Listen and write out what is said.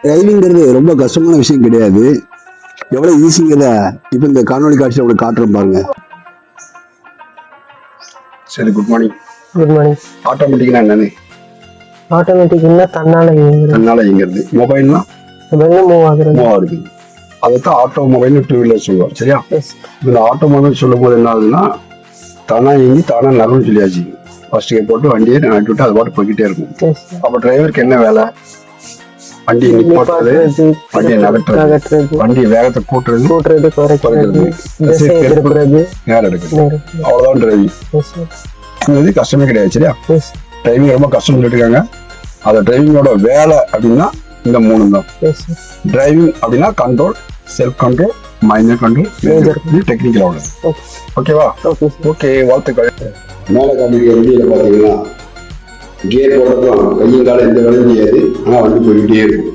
டிரைவிங்கிறது ரொம்ப கஷ்டமான விஷயம் கிடையாது. எவ்வளவு ஈஸிங்கிறத இப்ப இந்த காணொலி காட்சியில் உங்களுக்கு காட்டுறோம் பாருங்க. சரி, குட் மார்னிங். Good morning. ஆட்டோமேட்டிக்னா என்னன்னு? ஆட்டோமேட்டிக்னா தன்னால இயங்குறது. மொபைல்னா மூவ் ஆகுது. அதைத்தான் ஆட்டோ மொபைல்னு டூ வீலர் சொல்லுவோம். சரியா? இந்த ஆட்டோ மொபைல் சொல்லும் போது என்ன ஆகுதுன்னா, தானா இயங்கி தானா நகரும் சொல்லியாச்சு. ஃபர்ஸ்ட் கேர் போட்டு வண்டியை நட்டு விட்டு அது பாட்டு போய்கிட்டே இருக்கும். அப்ப டிரைவருக்கு என்ன வேலை? வண்டியை நிப்பாட்டுறது, வண்டியை நகட்டுறது, வண்டி வேகத்தை கூட்டுறது, குறைக்கிறது, நேரம் எடுக்கிறது. அவ்வளவுதான் டிரைவிங். இது கஷ்டமே கிடையாது. சரியா? டிரைவிங் ரொம்ப கஷ்டம் சொல்லிட்டு இருக்காங்க. அந்த டிரைவிங்கோட வேலை அப்படின்னா இந்த மூணு தான். டிரைவிங் அப்படின்னா control, self control, minor control, technical அவ்வளவு. ஓகேவா? ஓகே, வாழ்த்துக்கள். மேல காமிக்கிற வண்டியில பாத்தீங்கன்னா கியர் போடுறதும் கையும் காலம் எந்த வேலையும் செய்யாது. ஆனா வண்டி போய்கிட்டே இருக்கும்.